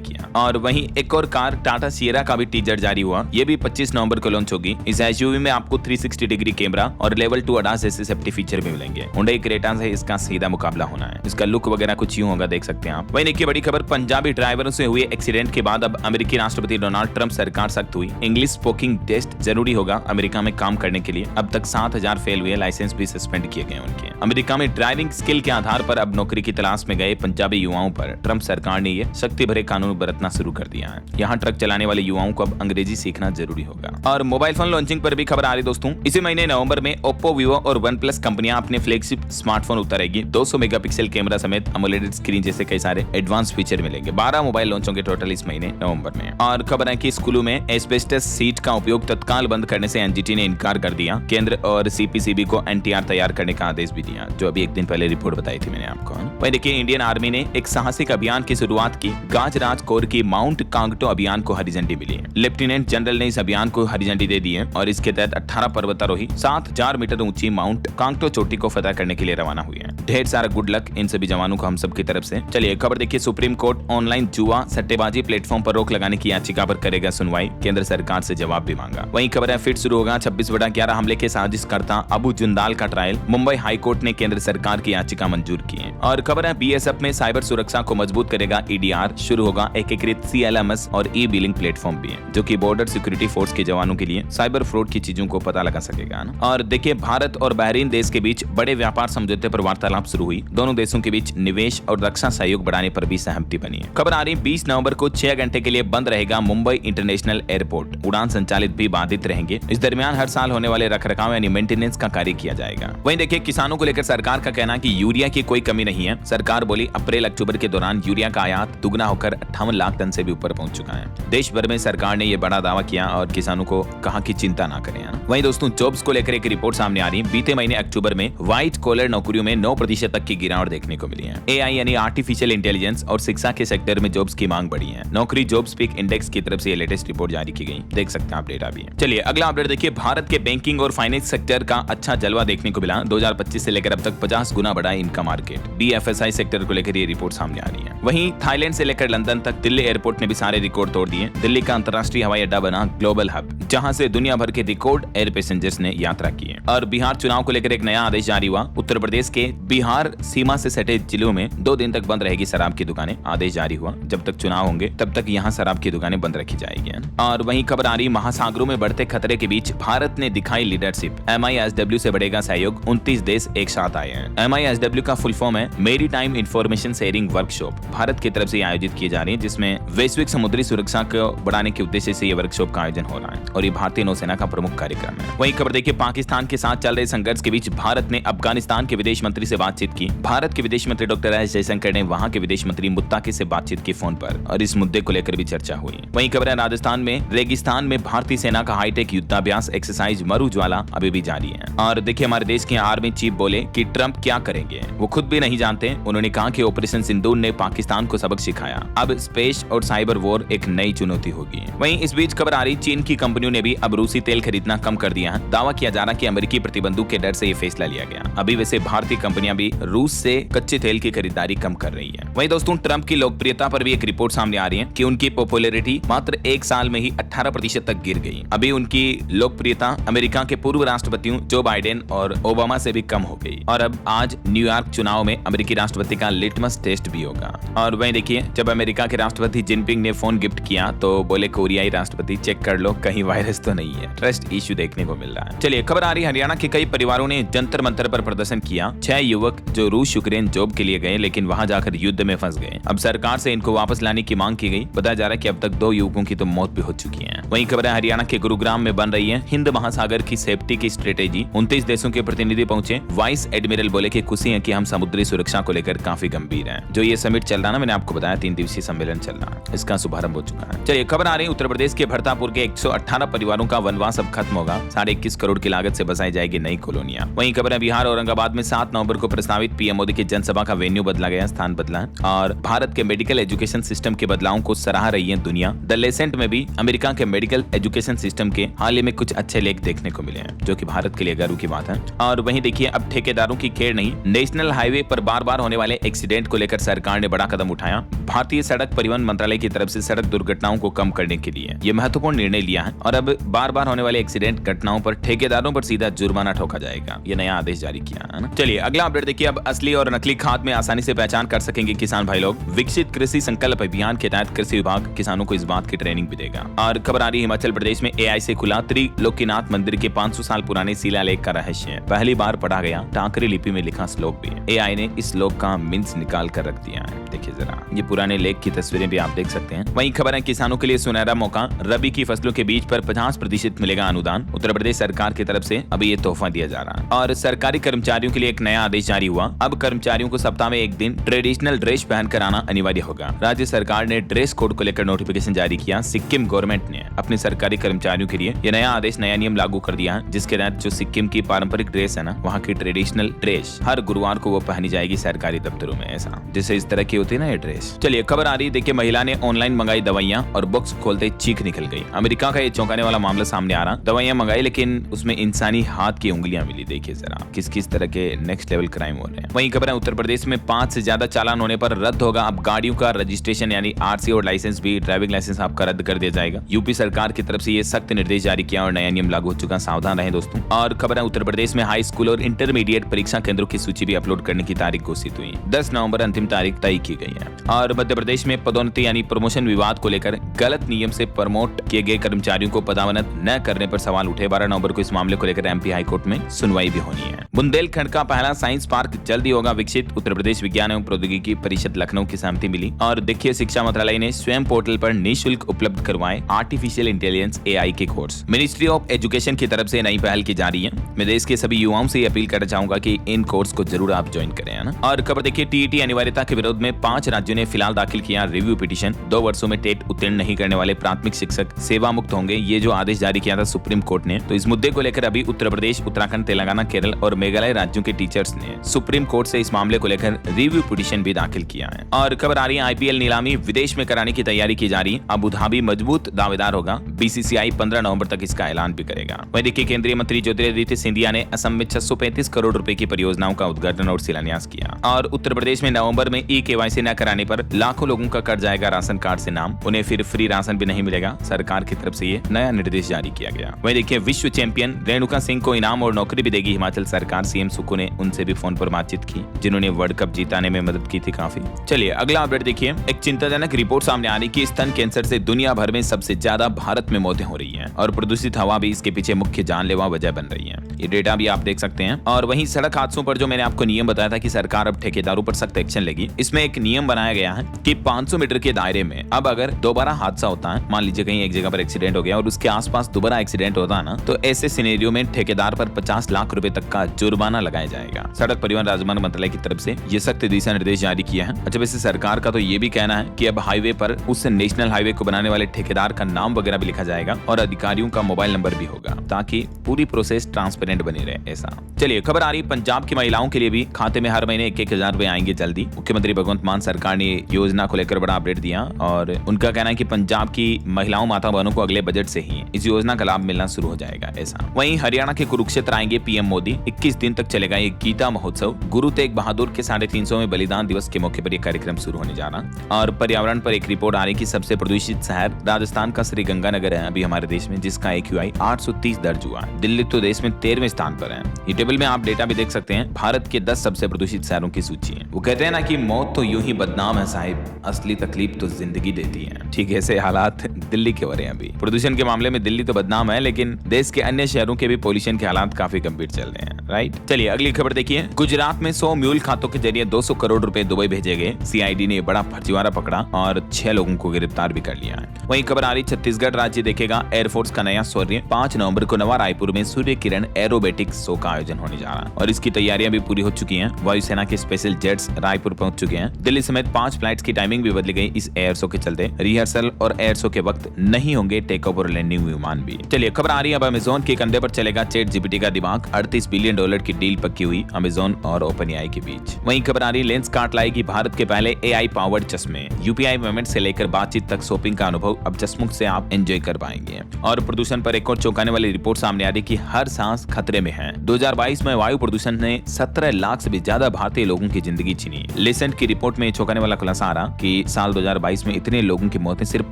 किया। और वहीं एक और कार टाटा सियरा का भी टीजर जारी हुआ। ये भी 25 नवंबर को लॉन्च होगी। इस एसयूवी में आपको 360 डिग्री कैमरा और लेवल 2 एडास जैसे सेफ्टी फीचर भी मिलेंगे। हुंडई क्रेटा से इसका सीधा मुकाबला होना है। इसका लुक वगैरह कुछ यूं होगा, देख सकते हैं आप। वहीं देखिए बड़ी खबर, पंजाबी ड्राइवरों से हुए एक्सीडेंट के बाद अब अमेरिकी राष्ट्रपति डोनाल्ड ट्रंप सरकार सख्त हुई। इंग्लिश स्पोकिंग टेस्ट जरूरी होगा अमेरिका में काम करने के लिए। अब तक 7,000 फेल हुए, लाइसेंस भी सस्पेंड किए गए उनके। अमेरिका में ड्राइविंग स्किल के आधार पर अब नौकरी की तलाश में गए पंजाबी युवाओं पर ट्रंप सरकार ने ये सख्ती भरे कानून बरतना शुरू कर दिया है। यहाँ ट्रक चलाने वाले युवाओं को अब अंग्रेजी सीखना जरूरी होगा। और मोबाइल फोन लॉन्चिंग पर भी खबर आ रही दोस्तों। इसी महीने नवंबर में ओप्पो, वीवो और वन प्लस कंपनियां अपने फ्लैगशिप स्मार्टफोन उतारेगी। 200 मेगापिक्सल कैमरा समेत अमोलेड स्क्रीन जैसे कई सारे एडवांस फीचर मिलेंगे। 12 मोबाइल लॉन्च होंगे टोटल इस महीने नवंबर में। और खबर है कि स्कूलों में एस्बेस्टस सीट का उपयोग तत्काल बंद करने से एनजीटी ने इनकार कर दिया। केंद्र और सीपीसीबी को एनटीआर तैयार करने का आदेश भी दिया, जो अभी एक दिन पहले रिपोर्ट बताई थी मैंने आपको। वहीं देखिए इंडियन आर्मी ने एक साहसिक अभियान की शुरुआत की। गाजराज कोर की माउंट कांगटो अभियान को हरी झंडी मिली है। लेफ्टिनेंट जनरल ने इस अभियान को हरी झंडी दे दी है और इसके तहत 18 पर्वतारोही 7,000 मीटर ऊंची माउंट कांगटो चोटी को फतह करने के लिए रवाना हुए हैं। ढेर सारा गुड लक इन सभी जवानों को हम सब की तरफ से। चलिए खबर देखिए, सुप्रीम कोर्ट ऑनलाइन जुआ सट्टेबाजी प्लेटफॉर्म पर रोक लगाने की याचिका पर करेगा सुनवाई। केंद्र सरकार से जवाब भी मांगा। वहीं खबर है फिर शुरू होगा 26/11 हमले के साजिशकर्ता अबू जुंदाल का ट्रायल। मुंबई हाईकोर्ट ने केंद्र सरकार की याचिका मंजूर की है। और खबर है बीएसएफ में साइबर सुरक्षा को मजबूत करेगा ईडीआर। शुरू होगा एकीकृत सीएलएमएस और ई बिलिंग प्लेटफॉर्म भी है, जो कि बॉर्डर सिक्योरिटी फोर्स के जवानों के लिए साइबर फ्रॉड की चीजों को पता लगा सकेगा। और देखिए भारत और बहरीन देश के बीच बड़े व्यापार समझौते पर वार्तालाप शुरू हुई। दोनों देशों के बीच निवेश और रक्षा सहयोग बढ़ाने पर भी सहमति बनी है। खबर आ रही 20 नवंबर को 6 घंटे के लिए बंद रहेगा मुंबई इंटरनेशनल एयरपोर्ट। उड़ान संचालित भी बाधित रहेंगे। इस दरमियान हर साल होने वाले रखरखाव यानी मेंटेनेंस का कार्य किया जाएगा। वहीं देखिए किसानों को लेकर सरकार का कहना कि यूरिया की कोई कमी नहीं है। सरकार बोली अप्रैल अक्टूबर के दौरान यूरिया का आयात दुगना होकर 58 लाख टन से भी ऊपर पहुंच चुका है। देश भर में सरकार ने यह बड़ा दावा किया और किसानों को कहा कि चिंता ना करें। वहीं दोस्तों जॉब्स को लेकर एक रिपोर्ट सामने आ रही है। बीते महीने अक्टूबर में व्हाइट कॉलर नौकरियों में 9% तक की गिरावट देखने को मिली है। एआई यानी आर्टिफिशियल इंटेलिजेंस और शिक्षा के सेक्टर में जॉब्स की मांग बढ़ी है। नौकरी जॉब्स पीक इंडेक्स की तरफ से ये लेटेस्ट रिपोर्ट जारी की गई, देख सकते हैं आप डेटा भी है। चलिए अगला अपडेट देखिए, भारत के बैंकिंग और फाइनेंस सेक्टर का अच्छा जलवा देखने को मिला। 2025 से लेकर अब तक 50 गुना बढ़ा इनका मार्केट। बीएफएसआई सेक्टर को लेकर ये रिपोर्ट सामने आ रही है। वहीं थाईलैंड से लेकर लंदन तक दिल्ली एयरपोर्ट ने भी सारे रिकॉर्ड तोड़ दिए। दिल्ली का अंतर्राष्ट्रीय हवाई अड्डा बना ग्लोबल हब, जहां से दुनिया भर के रिकॉर्ड एयर पैसेंजर्स ने यात्रा की है। और बिहार चुनाव को लेकर एक नया आदेश जारी हुआ। उत्तर प्रदेश के बिहार सीमा से सटे जिलों में 2 दिन तक बंद रहेगी शराब की दुकानें। आदेश जारी हुआ, जब तक चुनाव होंगे तब तक यहां शराब की दुकानें बंद रखी जाएगी। और वहीं खबर आ रही महासागरों में बढ़ते खतरे के बीच भारत ने दिखाई लीडरशिप। MISW से बढ़ेगा सहयोग। 29 देश एक साथ आए हैं। MISW का फुल फॉर्म है मेरी time information sharing workshop. Bharat की तरफ से आयोजित की जा रही है, जिसमें वैश्विक समुद्री सुरक्षा को बढ़ाने के उद्देश्य से ये वर्कशॉप का आयोजन हो रहा है और ये भारतीय नौसेना का प्रमुख कार्यक्रम है। वहीं खबर देखिए, पाकिस्तान के साथ चल रहे संघर्ष के बीच भारत ने अफगानिस्तान के विदेश मंत्री से बातचीत की। भारत के विदेश मंत्री डॉक्टर एस जयशंकर ने वहां के विदेश मंत्री मुत्ताकी से बातचीत की फोन पर और इस मुद्दे को लेकर भी चर्चा हुई। वहीं खबर है राजस्थान में रेगिस्तान में भारतीय सेना का हाईटेक युद्धाभ्यास एक्सरसाइज मरुज्वाला अभी भी जारी है। और देखिए हमारे देश के आर्मी चीफ बोले कि ट्रंप क्या करेंगे वो खुद भी नहीं जानते। उन्होंने कहा कि ऑपरेशन सिंदूर ने पाकिस्तान को सबक सिखाया। अब स्पेस और साइबर वॉर एक नई चुनौती होगी। वहीं इस बीच खबर आ रही चीन की कंपनियों ने भी अब रूसी तेल खरीदना कम कर दिया है। दावा किया जा रहा कि अमेरिकी प्रतिबंधों के डर से ये फैसला लिया गया। अभी वैसे भारतीय कंपनियां भी रूस से कच्चे तेल की खरीदारी कम कर रही है। वहीं दोस्तों ट्रंप की लोकप्रियता पर भी एक रिपोर्ट सामने आ रही है कि उनकी पॉपुलैरिटी मात्र 1 साल में ही 18% तक गिर गई। अभी उनकी लोकप्रियता अमेरिका के पूर्व राष्ट्रपतियों जो बाइडेन और ओबामा से भी कम हो गई। और अब आज न्यूयॉर्क चुनाव में अमेरिकी राष्ट्रपति का लिटमस टेस्ट भी होगा। और वहीं देखिए जब अमेरिका के राष्ट्रपति जिनपिंग ने फोन गिफ्ट किया तो बोले कोरियाई राष्ट्रपति चेक कर लो कहीं वायरस तो नहीं है। ट्रस्ट इश्यू देखने को मिल रहा है। चलिए खबर आ रही हरियाणा के कई परिवारों ने जंतर मंतर पर प्रदर्शन किया। 6 युवक जो रूस यूक्रेन जॉब के लिए गए लेकिन वहां जाकर युद्ध में फंस गए। अब सरकार से इनको वापस लाने की मांग की गई। बताया जा रहा है कि अब तक 2 युवकों की तो मौत भी हो चुकी है। वहीं खबर है हरियाणा के गुरुग्राम में बन रही है हिंद महासागर की सेफ्टी की स्ट्रेटेजी। 29 देशों के प्रतिनिधि पहुंचे। वाइस एडमिरल बोले कि खुशी है कि हम समुद्री सुरक्षा को लेकर काफी गंभीर हैं। जो ये समिट चल रहा ना, मैंने आपको बताया 3 दिवसीय सम्मेलन चल रहा है, इसका शुभारंभ हो चुका है। चलिए खबर आ रही है उत्तर प्रदेश के भरतापुर के 118 परिवारों का वनवास अब खत्म होगा। 21.5 करोड़ की लागत से बसाई जाएगी नई कॉलोनियां। वहीं खबर है बिहार औरंगाबाद में 7 नवंबर को प्रस्तावित पीएम मोदी की जनसभा का वेन्यू बदला गया, स्थान बदला है। और भारत के मेडिकल एजुकेशन सिस्टम के बदलावों को सराह रही है दुनिया। द लेसेंट में भी अमेरिका के मेडिकल एजुकेशन सिस्टम के हाल ही में कुछ अच्छे लेख देखने को मिले हैं, जो कि भारत के लिए गर्व की बात है। और वहीं देखिए अब ठेकेदारों की खेड़ नहीं, नई नेशनल हाईवे पर बार बार होने वाले एक्सीडेंट को लेकर सरकार ने बड़ा कदम उठाया। भारतीय सड़क परिवहन मंत्रालय की तरफ से सड़क दुर्घटनाओं को कम करने के लिए ये महत्वपूर्ण निर्णय लिया है और अब बार बार होने वाले एक्सीडेंट घटनाओं पर ठेकेदारों पर सीधा जुर्माना ठोका जाएगा। ये नया आदेश जारी किया है ना। चलिए अगला अपडेट देखिए। अब असली और नकली खाद में आसानी से पहचान कर सकेंगे किसान भाई लोग। विकसित कृषि संकल्प अभियान के तहत कृषि विभाग किसानों को इस बात की ट्रेनिंग भी देगा। और खबर आ रही है हिमाचल प्रदेश में AI से खुला त्रिलोकीनाथ मंदिर के 500 साल पुराने शिलालेख का रहस्य पहली बार पढ़ा गया। टांकरी लिपि में लिखा श्लोक भी है। AI ने इस श्लोक का मीन्स निकाल कर रख दिया है। देखिए जरा, ये पुराने लेख की तस्वीरें भी आप देख सकते हैं। वहीं खबर है किसानों के लिए सुनहरा मौका। रबी की फसलों के बीज पर 50% मिलेगा अनुदान। उत्तर प्रदेश सरकार की तरफ से अभी ये तोहफा दिया जा रहा है। और सरकारी कर्मचारियों के लिए एक नया आदेश जारी हुआ। अब कर्मचारियों को सप्ताह में एक दिन ट्रेडिशनल ड्रेस पहनकर आना अनिवार्य होगा। राज्य सरकार ने ड्रेस कोड को लेकर नोटिफिकेशन जारी किया। सिक्किम गवर्नमेंट ने अपने सरकारी कर्मचारियों के लिए यह नया आदेश, नया नियम लागू कर दिया है, जिसके तहत जो सिक्किम की पारंपरिक ड्रेस है ना, वहाँ की ट्रेडिशनल ड्रेस हर गुरुवार को वो पहनी जाएगी सरकारी दफ्तरों में। ऐसा जैसे इस तरह की होती है ना ये ड्रेस। चलिए खबर आ रही है देखिए, महिला ने ऑनलाइन मंगाई दवाइयां और बॉक्स खोलते चीख निकल गई। अमेरिका का ये चौंकाने वाला मामला सामने आ रहा। दवाइयां मंगाई लेकिन उसमें इंसानी हाथ की उंगलियां मिली। देखिए जरा किस किस तरह के नेक्स्ट लेवल क्राइम हो रहे हैं। वहीं खबर है उत्तर प्रदेश में 5 से ज्यादा चालान होने पर रद्द होगा अब गाड़ियों का रजिस्ट्रेशन यानी RC और लाइसेंस भी। ड्राइविंग लाइसेंस आपका रद्द कर दिया जाएगा। यूपी सरकार की तरफ से ये सख्त निर्देश जारी किया और नया नियम लागू हो चुका। सावधान रहें दोस्तों। और खबर है उत्तर प्रदेश में हाई स्कूल और इंटरमीडिएट परीक्षा केंद्रों की सूची भी अपलोड करने की तारीख घोषित हुई। 10 नवंबर अंतिम तारीख तय की गई है। और मध्य प्रदेश में पदोन्नति यानी प्रमोशन विवाद को लेकर गलत नियम से प्रमोट किए गए कर्मचारियों को पदोन्नत न करने पर सवाल उठे। 12 नवंबर को इस मामले को लेकर MP हाई कोर्ट में सुनवाई भी होनी है। बुंदेलखंड का पहला साइंस पार्क जल्दी होगा विकसित। उत्तर प्रदेश विज्ञान एवं प्रौद्योगिकी परिषद लखनऊ की सहमति मिली। और देखिए शिक्षा मंत्रालय ने स्वयं पोर्टल पर निःशुल्क उपलब्ध करवाए आर्टिफिशियल इंटेलिजेंस AI के कोर्स। मिनिस्ट्री ऑफ एजुकेशन की तरफ से नई पहल की जा रही है। मैं देश के सभी युवाओं से अपील करना चाहूंगा कि इन कोर्स को जरूर आप ज्वाइन करें, है ना। और खबर देखिए TET अनिवार्यता के विरोध में 5 राज्यों ने फिलहाल दाखिल किया रिव्यू पिटीशन। 2 वर्षों में टेट उत्तीर्ण नहीं करने वाले प्राथमिक शिक्षक सेवा मुक्त होंगे। ये जो आदेश जारी किया था सुप्रीम कोर्ट ने, तो इस मुद्दे को लेकर अभी उत्तर प्रदेश, उत्तराखंड, तेलंगाना, केरल और मेघालय राज्यों के टीचर्स ने सुप्रीम कोर्ट से इस मामले को लेकर रिव्यू पिटीशन भी दाखिल किया है। और खबर आ रही है IPL नीलामी विदेश में कराने की तैयारी की जा रही है। अबू धाबी मजबूत दावेदार होगा। BCCI 15 नवंबर तक इसका ऐलान भी करेगा। वहीं देखिए केंद्रीय मंत्री ज्योतिरादित्य सिंधिया ने असम में 635 करोड़ रुपए की परियोजनाओं का उद्घाटन और शिलान्यास किया। और उत्तर प्रदेश में नवंबर में E-KYC न कराने पर लाखों लोगों का कट जाएगा राशन कार्ड से नाम। उन्हें फिर फ्री राशन भी नहीं मिलेगा। सरकार की तरफ से ये नया निर्देश जारी किया गया। वहीं देखिए विश्व चैंपियन रेणुका सिंह को इनाम और नौकरी भी देगी हिमाचल सरकार। CM सुक्खू ने उनसे भी फोन पर बातचीत की, जिन्होंने वर्ल्ड कप जीताने में मदद की थी काफी। चलिए अगला अपडेट देखिए। एक चिंताजनक रिपोर्ट सामने आ रही कि स्तन कैंसर से दुनिया भर में सबसे ज्यादा भारत में मौतें हो रही हैं और प्रदूषित हवा भी इसके पीछे मुख्य जानलेवा वजह बन रही है। ये डेटा भी आप देख सकते हैं। और वहीं सड़क हादसों पर जो मैंने आपको नियम बताया था कि सरकार अब ठेकेदारों पर सख्त एक्शन लेगी, इसमें एक नियम बनाया गया है कि 500 मीटर के दायरे में अब अगर दोबारा हादसा होता है, मान लीजिए कहीं एक जगह पर एक्सीडेंट हो गया और उसके आसपास दोबारा एक्सीडेंट होता है ना, तो ऐसे सिनेरियो में ठेकेदार पर 50 लाख रुपए तक का जुर्माना लगाया जाएगा। सड़क परिवहन राजमार्ग मंत्रालय की तरफ से ये सख्त दिशा निर्देश जारी किया है। अच्छा वैसे सरकार का तो ये भी कहना है कि अब हाईवे पर उस नेशनल हाईवे को बनाने वाले ठेकेदार का नाम वगैरह भी लिखा जाएगा और अधिकारियों का मोबाइल नंबर भी होगा, ताकि पूरी प्रोसेस ट्रांसपेरेंट बनी रहे। ऐसा चलिए खबर आ रही पंजाब की महिलाओं के लिए भी खाते में हर महीने 1,000 रुपए आएंगे जल्दी। मुख्यमंत्री भगवंत मान सरकार ने योजना को लेकर बड़ा अपडेट दिया और उनका कहना है कि पंजाब की महिलाओं माता बहनों को अगले बजट से ही इस योजना का लाभ मिलना शुरू हो जाएगा। ऐसा वहीं हरियाणा के कुरुक्षेत्र आएंगे PM मोदी। 21 दिन तक चलेगा ये गीता महोत्सव। गुरु तेग बहादुर के 350वें बलिदान दिवस के मौके पर यह कार्यक्रम शुरू होने जा रहा। और पर्यावरण पर एक रिपोर्ट आ रही कि सबसे प्रदूषित शहर राजस्थान का श्रीगंगानगर है अभी हमारे देश में, जिसका AQI 830 दर्ज हुआ है। दिल्ली तो देश में 13वें स्थान पर है। ये टेबल में आप डेटा भी देख सकते हैं। भारत के 10 सबसे प्रदूषित शहरों की सूची है। वो कहते हैं ना कि मौत तो यूं ही बदनाम है साहिब, असली तकलीफ तो जिंदगी देती है। ठीक है, ऐसे हालात दिल्ली के हो रहे हैं अभी। प्रदूषण के मामले में दिल्ली तो बदनाम है, लेकिन देश के अन्य शहरों के भी पॉल्यूशन के हालात काफी गंभीर चल रहे हैं। राइट, चलिए अगली खबर देखिए। गुजरात में 100 म्यूल खातों के जरिए 200 करोड़ रुपए दुबई भेजे गए। CID ने बड़ा फर्जीवाड़ा पकड़ा और 6 लोगों को गिरफ्तार भी कर लिया है। वहीं खबर आ रही छत्तीसगढ़ राज्य देखेगा एयरफोर्स का नया शौर्य। 5 नवंबर को नवा रायपुर में सूर्य किरण एरोबेटिक्स शो का आयोजन होने जा रहा है और इसकी तैयारियां भी पूरी हो चुकी हैं। वायुसेना के स्पेशल जेट्स रायपुर पहुंच चुके हैं। दिल्ली समेत 5 फ्लाइट्स की टाइमिंग भी बदली गई इस एयर शो के चलते। रिहर्सल और एयर शो के वक्त नहीं होंगे टेक ओवर लैंडिंग विमान भी। चलिए खबर आ रही है अब अमेजोन के कंधे पर चलेगा चैट जीपीटी का दिमाग। $38 बिलियन की डील पक्की हुई अमेजोन और ओपन एआई के बीच। वहीं खबर आ रही लेंसकार्ट लाएगी भारत के पहले एआई पावर्ड चश्मे। यूपीआई पेमेंट से लेकर बातचीत तक शॉपिंग का अनुभव अब चश्मों से आप एंजॉय कर पाएंगे। और प्रदूषण पर एक और चौंकाने वाली रिपोर्ट सामने आ रही कि हर सांस खतरे में है। 2022 में वायु प्रदूषण ने 17 लाख से भी ज्यादा भारतीय लोगों की जिंदगी छीनी। लेसेंट की रिपोर्ट में चौंकाने वाला खुलासा आ रहा कि साल 2022 में इतने लोगों की मौतें सिर्फ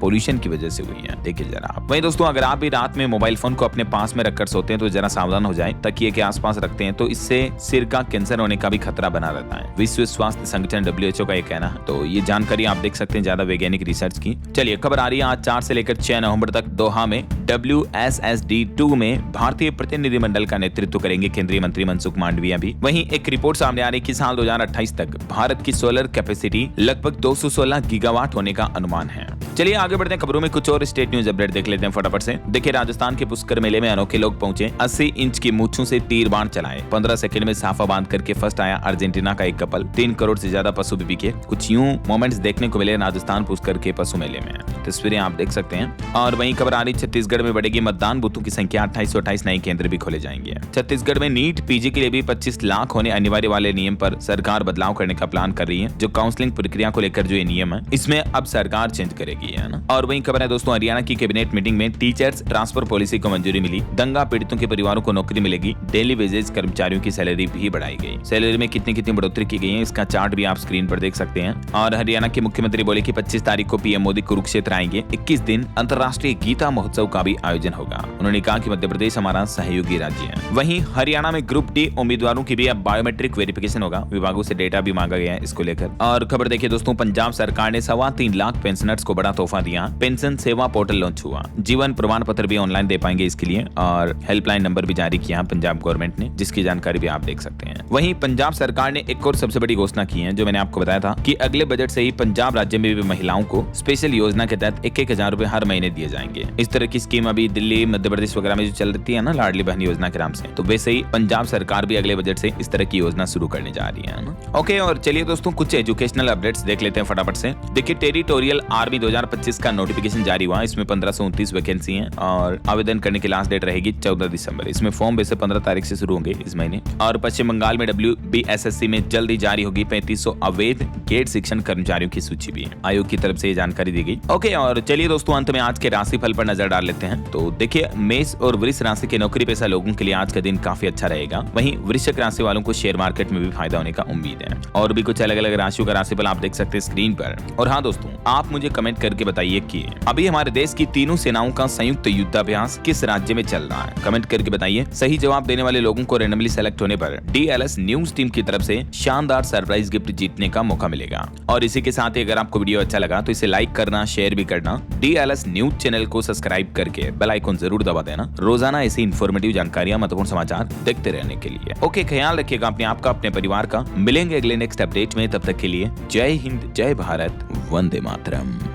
पोल्यूशन की वजह से हुई हैं। देखिए जरा आप। वहीं दोस्तों अगर आप भी रात में मोबाइल फोन को अपने पास में रखकर सोते हैं तो जरा सावधान हो जाएं। तकिए के आसपास रखते हैं तो इससे सिर का कैंसर होने का भी खतरा बना रहता है। विश्व स्वास्थ्य संगठन WHO का ये कहना है। तो ये जानकारी आप देख सकते हैं ज्यादा वैज्ञानिक रिसर्च की। चलिए खबर आ रही है आज 4 से लेकर 6 नवंबर तक दोहा में WSSD2 में भारतीय प्रतिनिधिमंडल का नेतृत्व करेंगे केंद्रीय मंत्री मनसुख मांडविया भी। वहीं एक रिपोर्ट सामने आ रही कि साल 2028 तक भारत की सोलर कैपेसिटी लगभग 216 गीगावाट होने का अनुमान है। चलिए आगे बढ़ते हैं खबरों में। कुछ और स्टेट न्यूज अपडेट देख लेते हैं फटाफट से। देखिए राजस्थान के पुष्कर मेले में अनोखे लोग पहुंचे। 80 इंच की मूंछों से तीर बाण चलाए। 15 सेकंड में साफा बांध करके फर्स्ट आया अर्जेंटीना का एक कपल। 3 करोड़ से ज्यादा पशु भी बिके। कुछ यूं मोमेंट्स देखने को मिले राजस्थान पुष्कर के पशु मेले में। तस्वीरें आप देख सकते हैं। और वहीं खबर आ रही छत्तीसगढ़ में बढ़ेगी मतदान बूथों की संख्या। 2828 नए केंद्र भी खोले जाएंगे। छत्तीसगढ़ में नीट पीजी के लिए भी 25 लाख होने अनिवार्य वाले नियम पर सरकार बदलाव करने का प्लान कर रही है। जो काउंसलिंग प्रक्रिया को लेकर जो ये नियम है इसमें अब सरकार चेंज करेगी, है ना। और वहीं खबर है दोस्तों हरियाणा की कैबिनेट मीटिंग में टीचर्स ट्रांसफर पॉलिसी को मंजूरी मिली। दंगा पीड़ितों के परिवारों को नौकरी मिलेगी। डेली वेजेस कर्मचारियों की सैलरी भी बढ़ाई गई। सैलरी में कितनी कितनी बढ़ोतरी की गई है इसका चार्ट भी आप स्क्रीन पर देख सकते हैं। और हरियाणा के मुख्यमंत्री बोले कि 25 तारीख को पीएम मोदी कुरुक्षेत्र आएंगे। 21 दिन अंतर्राष्ट्रीय गीता महोत्सव का भी आयोजन होगा। उन्होंने कहा कि मध्य प्रदेश हमारा सहयोगी राज्य है। वहीं हरियाणा में ग्रुप डी उम्मीदवारों की भी अब बायोमेट्रिक वेरिफिकेशन होगा। विभागों से डेटा भी मांगा गया है इसको लेकर। और खबर देखिए दोस्तों पंजाब सरकार ने 3.25 लाख पेंशनर्स को बड़ा तोहफा दिया। पेंशन सेवा पोर्टल लॉन्च हुआ। जीवन प्रमाण पत्र भी ऑनलाइन दे पाएंगे इसके लिए। और हेल्पलाइन नंबर भी जारी किया पंजाब गवर्नमेंट ने, जिसकी जानकारी भी आप देख सकते हैं। वहीं पंजाब सरकार ने एक और सबसे बड़ी घोषणा की है जो मैंने आपको बताया था कि अगले बजट से ही पंजाब राज्य में भी महिलाओं को स्पेशल योजना के तहत 1,000 रुपए हर महीने दिए जाएंगे। इस तरह की स्कीम अभी दिल्ली मध्य प्रदेश वगैरह में जो चल रही है ना लाडली बहन योजना के नाम से, तो वैसे ही पंजाब सरकार भी अगले बजट से इस तरह की योजना शुरू करने जा रही है ना। ओके और चलिए दोस्तों कुछ एजुकेशनल अपडेट्स देख लेते हैं फटाफट से। देखिए टेरिटोरियल आर्मी 2025 का नोटिफिकेशन जारी हुआ। इसमें 1529 वैकेंसी हैं और आवेदन करने की लास्ट डेट रहेगी 14 दिसंबर। इसमें फॉर्म वैसे 15 तारीख से शुरू होंगे इस महीने। और पश्चिम बंगाल में WBSSC में जल्दी जारी होगी 3500 अवैध गेट शिक्षण कर्मचारियों की सूची भी। आयोग की तरफ से ये जानकारी दी गई। ओके और चलिए दोस्तों अंत में आज के राशिफल पर नजर डाल लेते हैं। तो देखिए मेष और वृष राशि के नौकरी पेशा लोगों के लिए आज का दिन काफी अच्छा रहेगा। वहीं वृश्चिक राशि वालों को शेयर मार्केट में भी फायदा होने का उम्मीद है। और भी कुछ अलग अलग राशियों का राशिफल आप देख सकते हैं स्क्रीन पर। और हाँ दोस्तों आप मुझे कमेंट करके बताइए कि अभी हमारे देश की तीनों सेनाओं का संयुक्त युद्धाभ्यास किस राज्य में चल रहा है। कमेंट करके बताइए। सही जवाब देने वाले लोगों को रैंडमली सेलेक्ट होने पर DLS न्यूज टीम की तरफ से शानदार सरप्राइज गिफ्ट जीतने का मौका मिलेगा। और इसी के साथ ही अगर आपको वीडियो अच्छा लगा तो इसे लाइक करना, शेयर भी करना। DLS न्यूज चैनल को सब्सक्राइब करके बेल आइकन जरूर दबा देना। रोजाना ऐसी इन्फॉर्मेटिव जानकारियां, महत्वपूर्ण समाचार देखते रहने के लिए। ओके ख्याल रखिएगा अपने आप का, अपने परिवार का। मिलेंगे अगले नेक्स्ट अपडेट में। तब तक के लिए जय हिंद, जय भारत, वंदे मातरम।